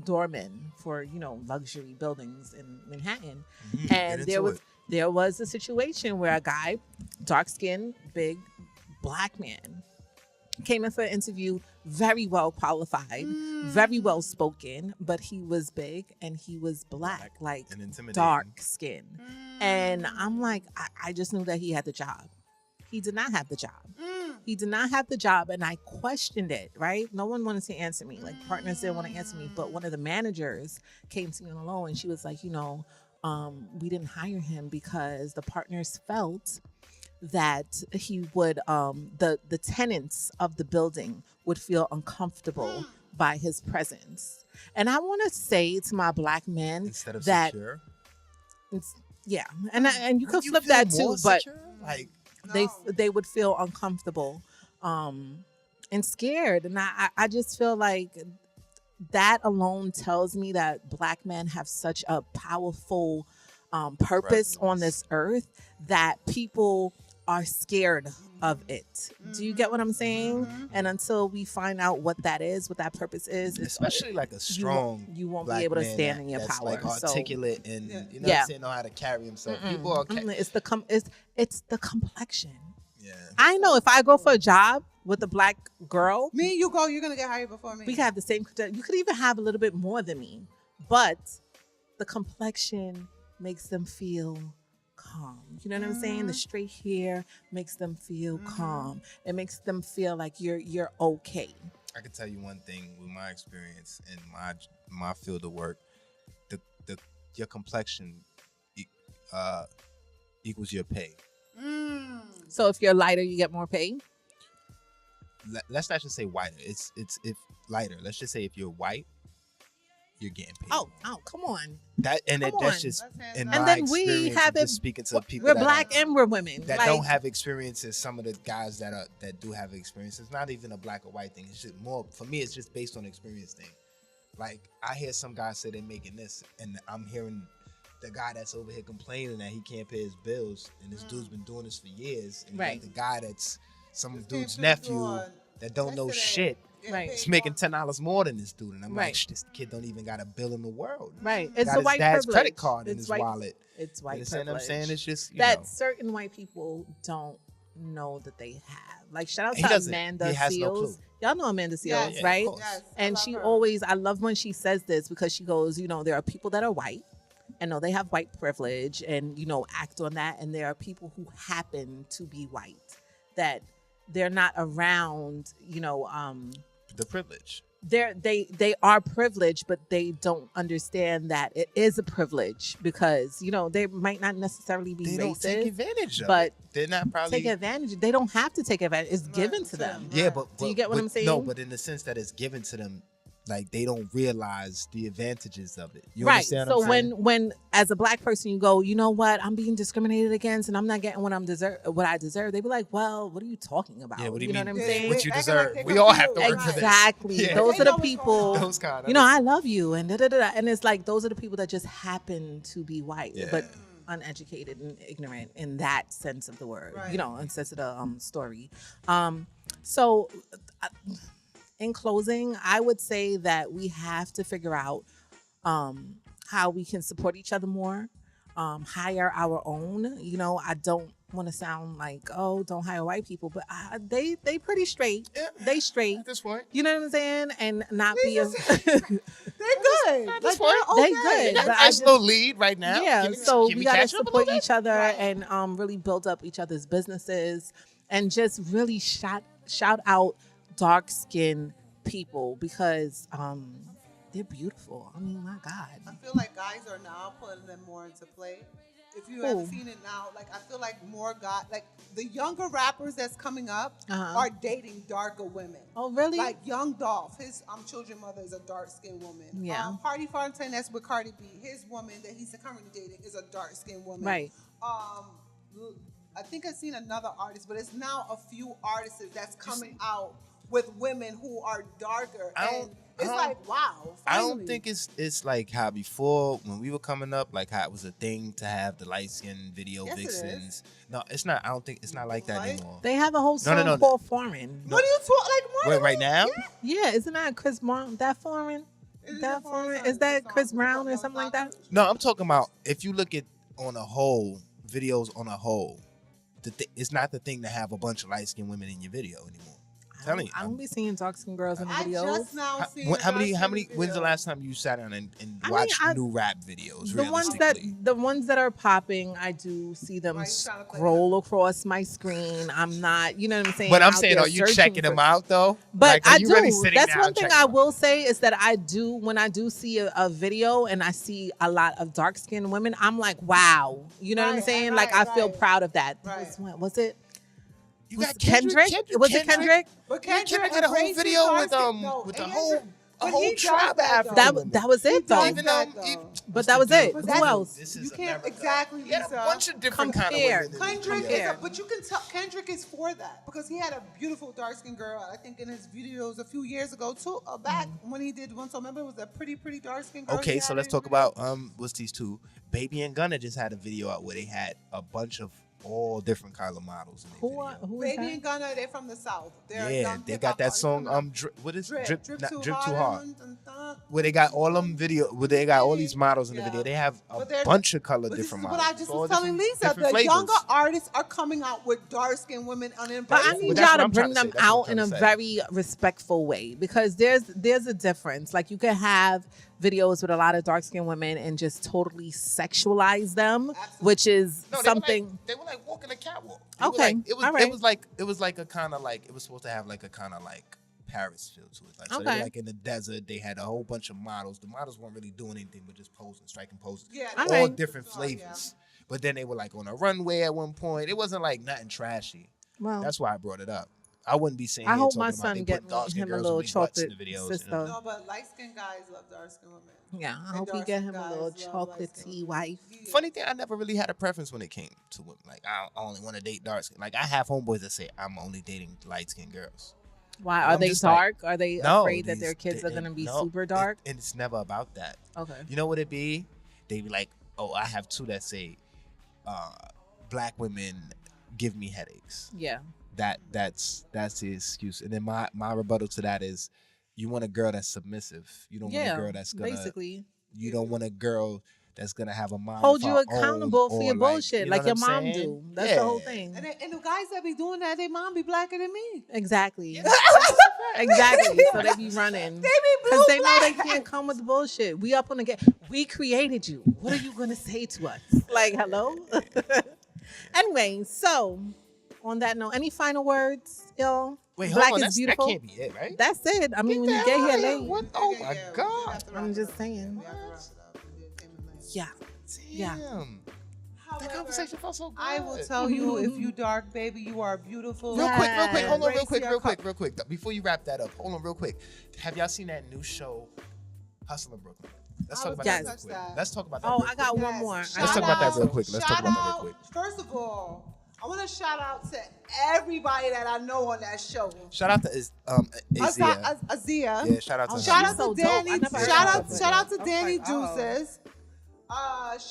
doormen for, luxury buildings in Manhattan. And there was a situation where a guy, dark-skinned, big, black man, came in for an interview, very well qualified, very well spoken, but he was big and he was black, like dark skin. And I'm like, I just knew that he had the job. He did not have the job. He did not have the job, and I questioned it, right? No one wanted to answer me. Like, partners didn't want to answer me, but one of the managers came to me on the low, and she was like, we didn't hire him because the partners felt that he would, the tenants of the building would feel uncomfortable by his presence. And I want to say to my black men instead of that, secure? and you could flip that too, but like they would feel uncomfortable and scared. And I just feel like that alone tells me that black men have such a powerful purpose on this earth that people are scared of it. Do you get what I'm saying? And until we find out what that is, what that purpose is, especially like a strong, you won't be able to stand in your that's power. Like articulate and what I'm saying, know how to carry himself. People are it's the complexion. Yeah, I know if I go for a job with a black girl, me and you go, you're gonna get hired before me. We could have the same. You could even have a little bit more than me, but the complexion makes them feel calm. You know what I'm saying? The straight hair makes them feel calm. It makes them feel like you're okay. I can tell you one thing with my experience in my field of work, your complexion equals your pay. So if you're lighter, you get more pay. Let's not just say whiter. It's if lighter. Let's just say if you're white, you're getting paid. Oh, come on. That's just in my and then experience. We have just speaking to people. We're black and we're women that don't have experiences. Some of the guys that do have experience. It's not even a black or white thing. It's just more for me. It's just based on experience thing. Like, I hear some guys say they're making this, and I'm hearing the guy that's over here complaining that he can't pay his bills, and this dude's been doing this for years. And the guy that's some dude's nephew that don't know shit. Right. He's making $10 more than this dude. And I'm like, this kid don't even got a bill in the world. Right. It's got the white dad's privilege. credit card in his wallet. It's white privilege. You know what I'm saying? It's just, that certain white people don't know that they have. Like, shout out to Amanda Seals. Y'all know Amanda Seals, right? Yes, and she always, I love when she says this because she goes, there are people that are white and know they have white privilege and, act on that. And there are people who happen to be white that they're not around, the privilege. They are privileged, but they don't understand that it is a privilege because they might not necessarily be racist. They don't take advantage of but it. They're not probably take advantage. They don't have to take advantage. It's given to them. Yeah, but do you get what I'm saying? No, but in the sense that it's given to them, like they don't realize the advantages of it. You right. understand? So what I'm saying? when as a black person you go, you know what, I'm being discriminated against and I'm not getting what I deserve. They be like, well, what are you talking about? Yeah, what do you mean? know what I'm saying? What you deserve. We all have to work for this. Exactly. Yeah. Those are the people. Those kind of. I love you and and it's like those are the people that just happen to be white, but uneducated and ignorant in that sense of the word. Right. In sense of the story. So. In closing, I would say that we have to figure out how we can support each other more, hire our own. You know, I don't want to sound like, oh, don't hire white people, but they pretty straight. Yeah, they straight at this point. You know what I'm saying? And not be a. They're good. At this like, point. they're okay. They good. Got a nice little lead right now. Yeah, so we gotta support each other right. and really build up each other's businesses and just really shout out dark skinned people because they're beautiful. I mean, my God. I feel like guys are now putting them more into play. If you haven't seen it now, like I feel like more guys, like the younger rappers that's coming up are dating darker women. Oh, really? Like Young Dolph, his children mother is a dark skinned woman. Yeah. Party Fontaine, that's with Cardi B. His woman that he's currently dating is a dark skinned woman. Right. I think I've seen another artist, but it's now a few artists that's coming out with women who are darker. It's like, wow. Finally. I don't think it's like how before when we were coming up, like how it was a thing to have the light skinned video vixens. No, it's not. I don't think it's not like that anymore. They have a whole song called Foreign. What are you talking like? Wait, right now? Yeah, isn't that Chris Brown? That Foreign? That Foreign? Is that Chris Brown or something like that? No, I'm talking about if you look at on a whole videos on a whole, it's not the thing to have a bunch of light skinned women in your video anymore. I don't be seeing dark skinned girls in the videos. I just now seen how many? When's the last time you sat down and watched new rap videos? The ones that are popping, I do see them scroll across my screen. I'm not, you know what I'm saying. But I'm saying, are you checking them out though? But like, I do. Really That's one thing I will say is that I do when I do see a video and I see a lot of dark skinned women. I'm like, wow, you know what I'm saying? Like I feel proud of that. Right. Was it? You got Kendrick? Was it Kendrick? But Kendrick had a whole video with a whole tribe after that was it though. But that was it. Who else? You can't exactly. He had a bunch of different kind of women. Kendrick but you can tell Kendrick is for that because he had a beautiful dark skinned girl. I think in his videos a few years ago too. Back when he did one, so remember it was a pretty dark skinned girl. Okay, so let's talk about what's these two? Baby and Gunna just had a video out where they had a bunch of all different kinds of models in their video. Who Baby and Gunna, they're from the South. They got that song what is Drip Too Hard. Where they got all them where they got all these models in the video. They have a bunch of color different models. But I just was telling Lisa, the younger artists are coming out with dark skinned women on. But I need y'all to bring them out in a very respectful way because there's a difference. Like you could have videos with a lot of dark skinned women and just totally sexualize them, which is something. They were like walking a catwalk. Okay, it was like a kind of like it was supposed to have like a kind of like Paris feel to it. Like, so they were like in the desert. They had a whole bunch of models. The models weren't really doing anything but just posing, striking poses. Yeah, all different flavors. But then they were like on a runway at one point. It wasn't like nothing trashy. Well, that's why I brought it up. I wouldn't be saying. I hope my son get him a little chocolate sister. No, but light skinned guys love dark skinned women. Yeah, I hope he get him a little chocolatey wife. Funny thing, I never really had a preference when it came to women. Like I only want to date dark skin. Like I have homeboys that say I'm only dating light skinned girls. Why are they dark? Are they afraid that their kids are gonna be super dark? And it's never about that. Okay. You know what it be? They be like, oh, I have two that say, black women give me headaches. Yeah. That's the excuse. And then my rebuttal to that is, you want a girl that's submissive. You don't want a girl that's gonna basically. You don't want a girl that's gonna have a mom hold you accountable for your bullshit, like your mom saying? do. That's the whole thing. And the guys that be doing that, their mom be blacker than me. Exactly. Exactly. So they be running. They be because they know they can't come with the bullshit. We up on the game. We created you. What are you gonna say to us? Like, hello. Anyway, so on that note, any final words, y'all? Wait, Black hold on. is beautiful. That can't be it, right? That's it. I mean, when you get here late. What? Oh my God! I'm just saying. Yeah. Damn. Yeah. That conversation felt so good. I will tell you, if you dark, baby, you are beautiful. Real quick. Hold on, real quick. Before you wrap that up, hold on, real quick. Have y'all seen that new show, Hustle in Brooklyn? Let's talk about that real quick. Let's talk about that. Oh, I got one more. Let's talk about that real quick. First of all, I want to shout out to everybody that I know on that show. Shout out to Azia. Yeah, shout out to her. Shout out to Danny. Shout out to Danny Juices.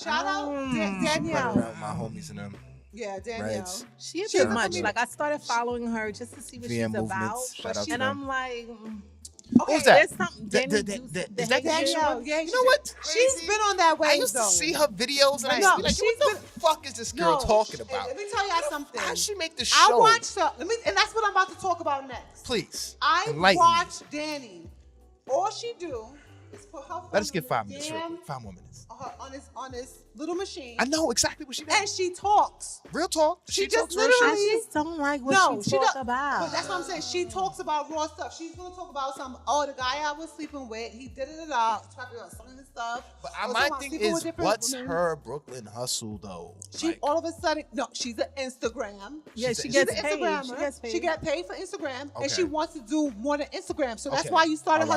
Shout out Danielle. My homies and them. Yeah, Danielle. Reds. She a bit much. Like I started following her just to see what she's about. Shout out to and them. I'm like, Okay, Who's that? there's something. Is that Danielle? Yeah, you know what? She's been on that wave. I used to see her videos and I used to be like, what the fuck is this girl talking about? Let me tell y'all something. How'd she make the show? I watched her. And that's what I'm about to talk about next. Please. I watched Danny. All she do is put her phone. Let us get 5 minutes. 5 more minutes. On this little machine. I know exactly what she does. And she talks. Real talk. She talks just literally. I just don't like what she talks about. But that's what I'm saying. She talks about raw stuff. She's gonna talk about the guy I was sleeping with, he did it all, talking about some of this stuff. But my thing is, what's her Brooklyn hustle though? She all of a sudden, she's an Instagram. Yeah, she gets paid. She gets paid for Instagram, and she wants to do more than Instagram. So that's why you started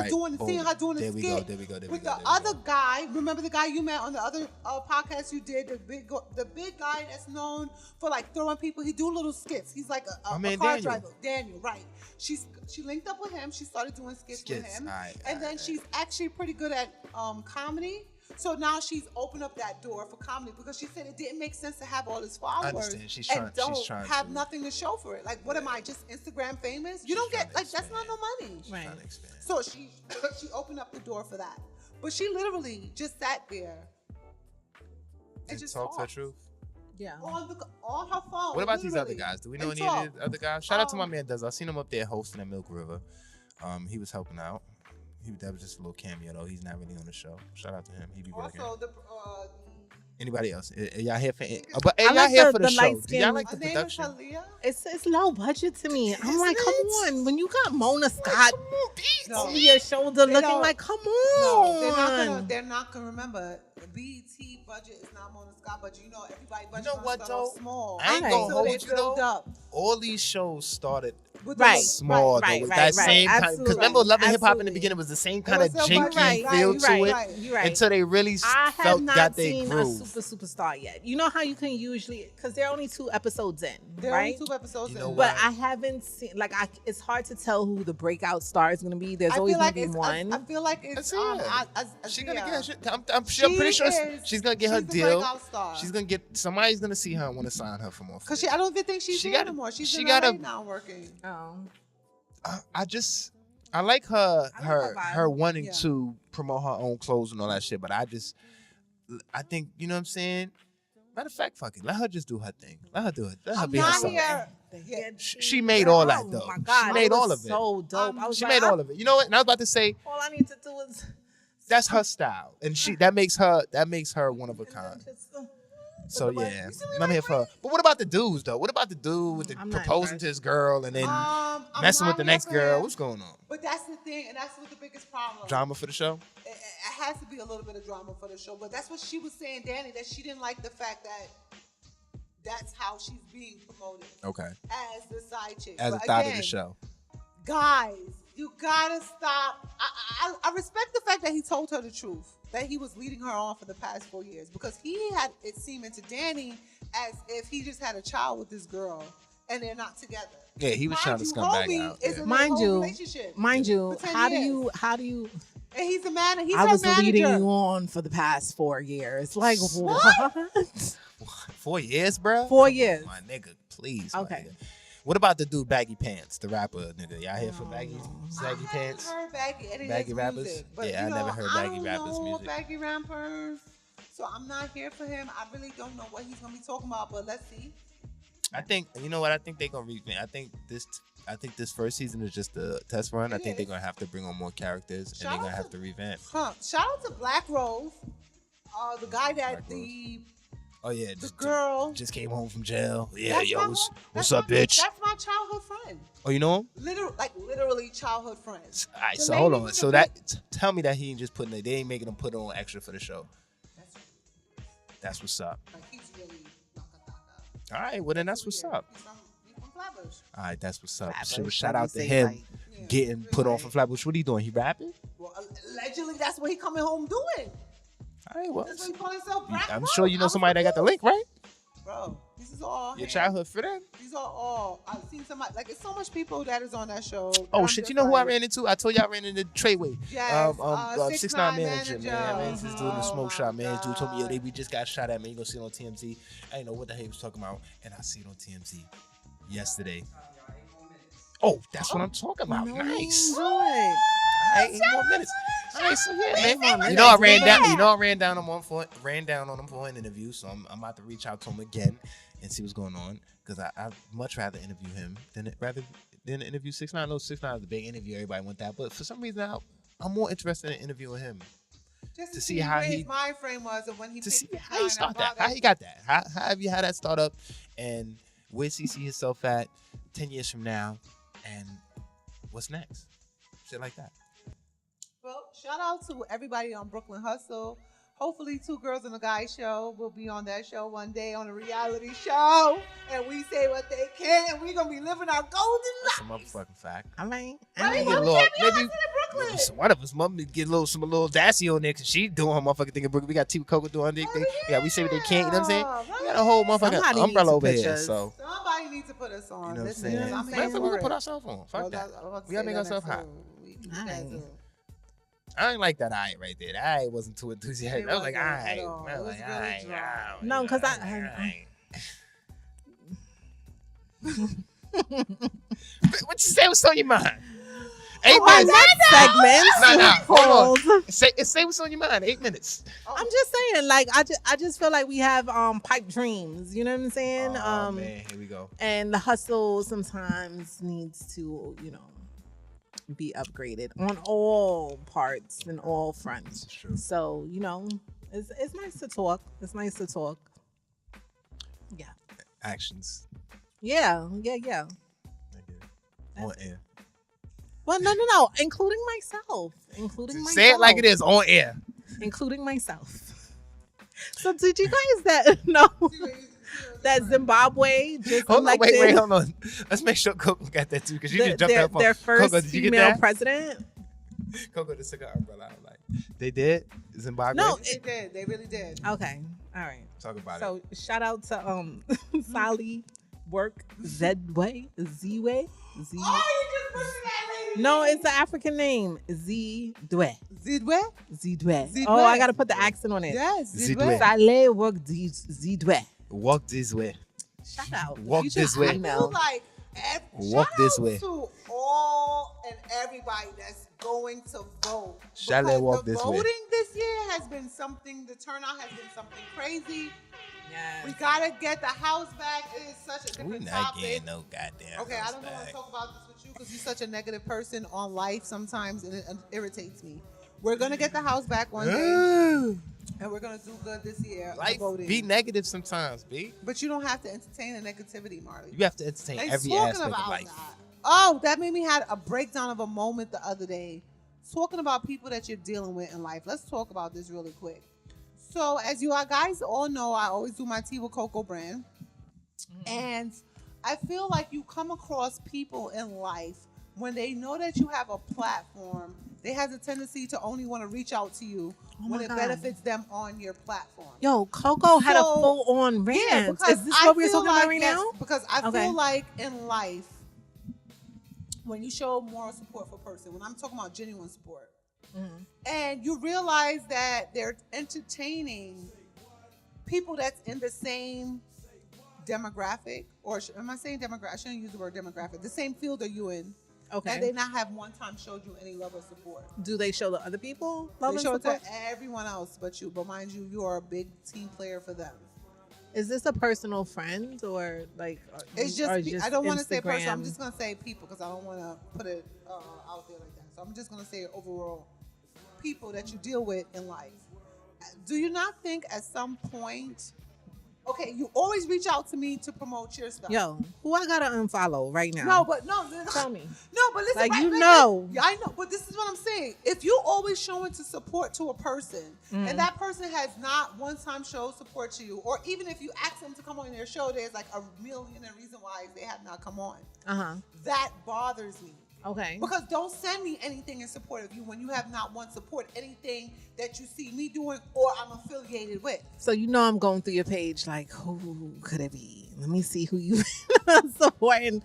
seeing her doing the skit. There we go. With the other guy, remember the guy you met on the other podcast you did, the big guy that's known for like throwing people. He do little skits. He's like a car driver. Daniel, right? She linked up with him. She started doing skits with him, and then she's actually pretty good at comedy. So now she's opened up that door for comedy because she said it didn't make sense to have all his followers. I understand. She's trying have nothing to show for it. Like, what am I, just Instagram famous? You don't get like that's not no money. Right. So she opened up the door for that, but she literally just sat there and just talked her truth. Yeah. On her phone. What about these other guys? Do we know any of these other guys? Shout out to my man Dez. I seen him up there hosting at Milk River. He was helping out. That was just a little cameo though. He's not really on the show. Shout out to him. He be working. Also, anybody else? Y'all here for? But y'all here for the show? Do y'all like the production? It's low budget to me. I'm like, come on. When you got Mona Scott over your shoulder, looking like, come on. No, they're not gonna remember. The BET budget is not Mona Scott budget. You know, everybody budget is small. I ain't gonna hold you though. All these shows started small though. With that same kind, because remember Love and Hip Hop in the beginning was the same kind of janky feel to it until they really got their groove. I have not seen a superstar yet. You know how you can usually, because they're only 2 episodes in, right? Only 2 episodes in. But I haven't seen, it's hard to tell who the breakout star is going to be. There's always going to be one. I feel like it's she's going to get, I'm pretty sure she's going to get her deal. She's going to get, somebody's going to see her and want to sign her for more. Because I don't even think she's there anymore. She's in LA now working. I like her wanting to promote her own clothes and all that shit, but I think, you know what I'm saying? Matter of fact, fuck it. Let her just do her thing. Let her do it. Let her be herself. She made all that though. My God, she made all of it. So dope. She made all of it. You know what? And I was about to say, all I need to do is. That's her style, and that makes her one of a kind. So yeah, I'm here for her. But what about the dudes though? What about the dude with the proposing to his girl and then messing with the next girl? What's going on? But that's the thing, and that's what the biggest problem. Drama for the show? It has to be a little bit of drama for the show. But that's what she was saying, Danny, that she didn't like the fact that that's how she's being promoted. Okay. As the side chick. As a thought of the show. Guys, you gotta stop. I respect the fact that he told her the truth, that he was leading her on for the past 4 years, because he had it seeming to Danny as if he just had a child with this girl and they're not together. Yeah, he was trying to scum back out. Mind you, how do you? And he's a man. And he's I her was manager. leading you on for the past 4 years. Like what? 4 years, bro? 4 years. My nigga, please. Okay. What about the dude Baggy Pants, the rapper nigga? Y'all here for Baggy Pants? I heard Baggy rappers? Music, but yeah, I never heard Baggy rappers music. Baggy rappers. So I'm not here for him. I really don't know what he's gonna be talking about, but let's see. I think, you know what? I think they're gonna revamp. I think this first season is just a test run. I think they're gonna have to bring on more characters and they're gonna have to revamp. Shout out to Black Rose, the guy that Oh yeah, the girl just came home from jail. Yeah, what's up, bitch? That's my childhood friend. Oh, you know him? Literally childhood friends. All right, so hold on. So tell me that he ain't just putting it. They ain't making him put on extra for the show. That's what's up. He's really all right, well then that's what's up. He's from Flatbush. All right, that's what's up. Shout out to him getting put on for Flatbush. What are you doing? He rapping? Well, allegedly that's what he coming home doing. All right, well, that's what he calling himself Black I'm sure you know somebody that got the link, right? Bro, this is all your childhood friend. These are all. I've seen somebody it's so much people that is on that show. Oh shit! You know who I ran into? I told you I ran into Treyway. Yes, 6ix9ine manager, man. I ran into this dude in the smoke shop, man. This dude told me, we just got shot at, man. You gonna see it on TMZ. I didn't know what the hell he was talking about, and I see it on TMZ yesterday. Oh, that's what I'm talking about. No, Nice. enjoy. All right, 8 more minutes. All right, so yeah, man. You You know, I ran down on him for an interview. So I'm about to reach out to him again and see what's going on. Because I'd much rather interview him than interview 6ix9ine. I know 6ix9ine is a big interview. Everybody want that, but for some reason I'm more interested in interviewing him. Just to see how his mind frame was and when he to picked see how he started that, how he got that, how have you had that start up, and where's he see himself at 10 years from now, and what's next, shit like that. Well, shout out to everybody on Brooklyn Hustle. Hopefully, 2 Girls and a Guy show will be on that show one day on a reality show, and we say what they can, and we're gonna be living our golden life. That's a motherfucking fact. I mean, Maybe one of us mom get some little Dassy on there because she doing her motherfucking thing in Brooklyn. We got T Koko doing their thing. Yeah, we say what they can't. You know what I'm saying? We got a whole motherfucking umbrella over here. So somebody needs to put us on. You know what I'm Listen, saying? I'm Matter saying of fact, we can put ourselves on. Fuck that. We gotta make ourselves hot. I ain't like that eye right there. That eye wasn't too enthusiastic. I was like, eye. No, because What you say was on your mind? 8 minutes. Segments. No. Hold on. Say what's on your mind. 8 minutes. I'm just saying, like, I just feel like we have pipe dreams. You know what I'm saying? Oh man, here we go. And the hustle sometimes needs to, be upgraded on all parts and all fronts. That's true. So, it's nice to talk. It's nice to talk. Yeah. Actions. Yeah. On air. Well, no. Including myself. Say it like it is, on air. Including myself. So did you guys know that Zimbabwe just elected... Wait, hold on. Let's make sure Koko got that too, because you just jumped out for their first Koko, did you female get that? president. Koko just took an umbrella. I'm like, they did? Zimbabwe? No, they did. They really did. Okay. All right. Talk about it. So shout out to Sally Work Z-Way. Z-Way? Oh, you just put that lady. No, it's the African name. Z-Dwe. Zidwe? Zidwe. Oh, I got to put the accent on it. Yes, Zidwe. Sally Work Zidwe. Walk this way. Shout out. Walk this way. I feel like Walk this way. to all and everybody that's going to vote. Shall I walk this way? Voting this year has been something. The turnout has been something crazy. Yes. We gotta get the house back. It is such a different We not topic. getting no goddamn. Okay, I don't want to talk about this with you because you're such a negative person on life sometimes, and it irritates me. We're gonna get the house back one day. And we're gonna do good this year. Life voting. be negative sometimes, B. But you don't have to entertain the negativity, Marley. You have to entertain every aspect of life. Oh, that made me had a breakdown of a moment the other day. Talking about people that you're dealing with in life. Let's talk about this really quick. So, as you guys all know, I always do my tea with Koko brand. And I feel like you come across people in life when they know that you have a platform, they have a tendency to only want to reach out to you when it benefits them on your platform. Yo, Koko had a full-on rant. Yeah, is this what we're talking about right now? Because I feel like in life, when you show moral support for a person, when I'm talking about genuine support, and you realize that they're entertaining people that's in the same demographic, or am I saying demographic? I shouldn't use the word demographic. The same field that you in. Okay. That they not have one time showed you any love or support. Do they show the other people love they and show support? it to everyone else but you. But mind you, you are a big team player for them. Is this a personal friend or like? It's just, I don't want to say personal. I'm just gonna say people because I don't want to put it out there like that. So I'm just gonna say overall people that you deal with in life. Do you not think at some point? Okay, you always reach out to me to promote your stuff. Yo, who I gotta unfollow right now? No, but tell me. No, but listen, like Yeah, I know, but this is what I'm saying. If you always showing to support to a person, and that person has not one time showed support to you, or even if you ask them to come on their show, there's like a million reasons why they have not come on. That bothers me. Okay. Because don't send me anything in support of you when you have not one support anything that you see me doing or I'm affiliated with. So I'm going through your page like, who could it be? Let me see who you supporting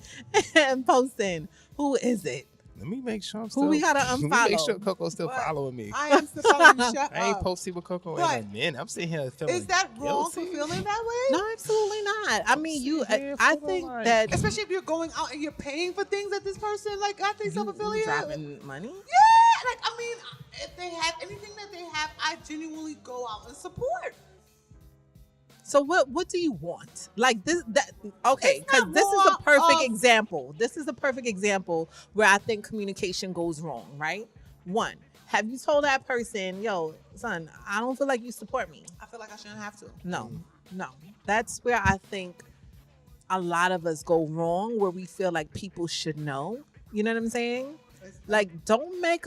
and posting. Who is it? Let me make sure I'm still. Who we gotta unfollow? Let me make sure Koko's still following me. I am still following you. Shut I ain't up. posted with Koko in a minute. I'm sitting here feeling Is that wrong guilty. for feeling that way? No, absolutely not. I mean, I think that especially if you're going out and you're paying for things that this person like got themselves affiliated. Dropping money. Yeah, like I mean, if they have anything that they have, I genuinely go out and support. So what do you want? Like this okay, because this is a perfect example. This is a perfect example where I think communication goes wrong, right? One, have you told that person, yo, son, I don't feel like you support me? I feel like I shouldn't have to. No. That's where I think a lot of us go wrong, where we feel like people should know. You know what I'm saying? Like, don't make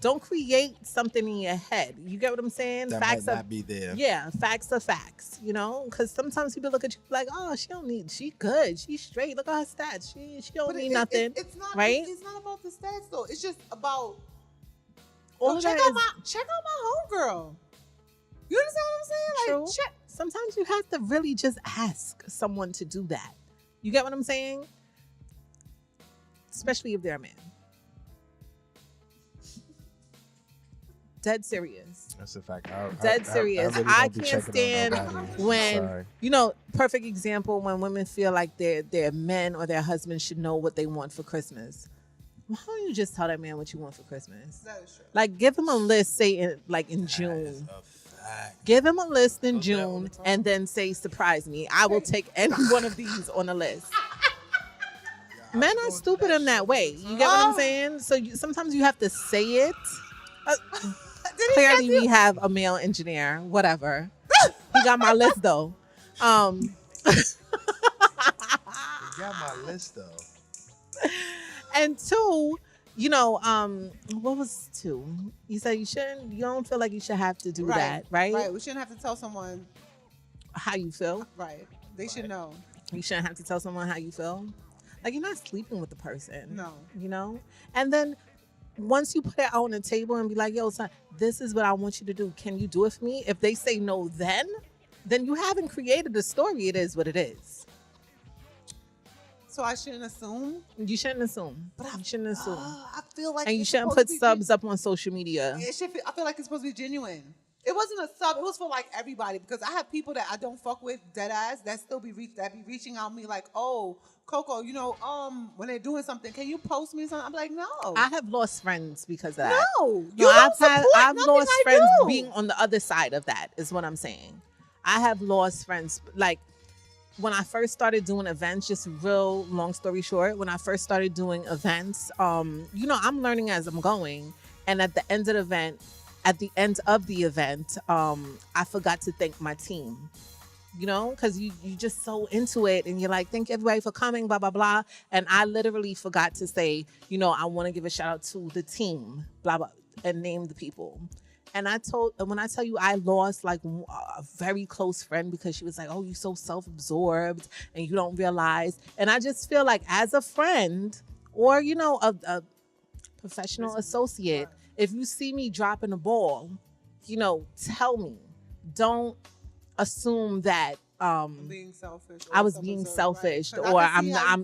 don't create something in your head. You get what I'm saying? That facts might not be there. Yeah, facts are facts, you know? Because sometimes people look at you like, oh, she good. She's straight. Look at her stats. She don't need nothing. It's not, right? It's not about the stats, though. It's just about, check out my homegirl. You understand what I'm saying? True. Like, check. Sometimes you have to really just ask someone to do that. You get what I'm saying? Especially if they're a man. Dead serious. That's a fact. Dead serious. I can't stand when, perfect example, when women feel like their men or their husbands should know what they want for Christmas. Why don't you just tell that man what you want for Christmas? That is true. Like, give him a list, say in June. Give him a list in June and then say, surprise me. I will take any one of these on the list. Men are stupid in that way. You get what I'm saying? So sometimes you have to say it. Clearly, we have a male engineer. Whatever. He got my list though. He got my list though. And two, what was two? You said you don't feel like you should have to do that, right? Right. We shouldn't have to tell someone how you feel. Right. They should know. You shouldn't have to tell someone how you feel. Like, you're not sleeping with the person. No. And then once you put it out on the table and be like, yo, son, this is what I want you to do. Can you do it for me? If they say no, then you haven't created the story. It is what it is. So I shouldn't assume? You shouldn't assume. You shouldn't assume. I feel like, and you shouldn't put subs up on social media. I feel like it's supposed to be genuine. It wasn't a sub. It was for like everybody, because I have people that I don't fuck with, dead ass, that still be reaching out me like, oh, Koko, when they're doing something, can you post me something? I'm like, no. I have lost friends because of that. No, I've lost friends being on the other side of that, is what I'm saying. I have lost friends. Like, when I first started doing events, just real long story short, when I first started doing events, I'm learning as I'm going. And at the end of the event, I forgot to thank my team. Because you just so into it and you're like, thank everybody for coming, blah, blah, blah. And I literally forgot to say, I want to give a shout out to the team, blah, blah, and name the people. And when I tell you I lost like a very close friend because she was like, oh, you're so self-absorbed and you don't realize. And I just feel like, as a friend or, a professional associate, if you see me dropping a ball, tell me. Don't assume that being selfish. I was being selfish, right? Or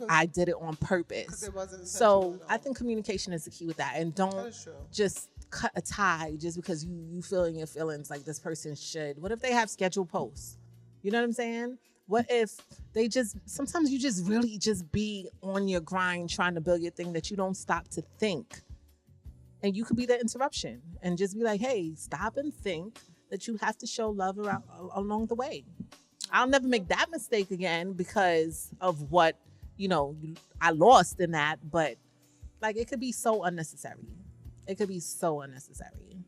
I did it on purpose. It wasn't so I think communication is the key with that, and don't just cut a tie just because you feel in your feelings like this person should. What if they have scheduled posts? You know what I'm saying? What if they sometimes you just really just be on your grind trying to build your thing that you don't stop to think, and you could be the interruption and just be like, hey, stop and think that you have to show love along the way. I'll never make that mistake again because of what, I lost in that. But like, it could be so unnecessary. It could be so unnecessary.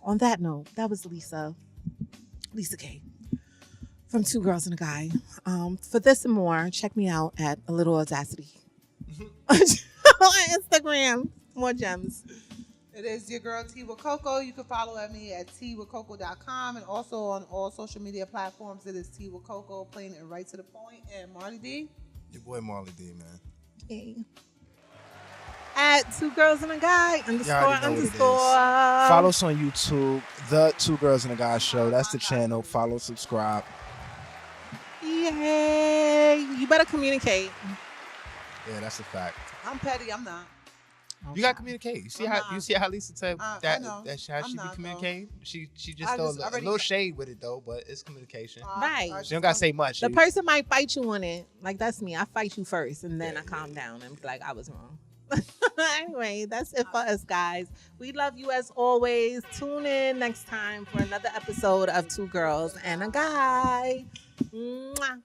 On that note, that was Lisa K from Two Girls and a Guy. For this and more, check me out at A Little Audacity on Instagram. More gems. It is your girl T with Koko. You can follow me at twithkoko.com, and also on all social media platforms. It is T with Koko, plain and right to the point. And Marley D. Your boy Marley D, man. Okay. At Two Girls and a Guy __. Follow us on YouTube, The Two Girls and a Guy Show. That's the channel. Follow, subscribe. Yay! You better communicate. Yeah, that's a fact. I'm petty. I'm not. You gotta communicate. You see how Lisa said that how she be communicating. She just throw a little shade with it though, but it's communication. Right. She don't gotta say much. The person might fight you on it. Like that's me. I fight you first, and then I calm down and be like, I was wrong. Anyway, that's it for us, guys. We love you as always. Tune in next time for another episode of Two Girls and a Guy. Mwah.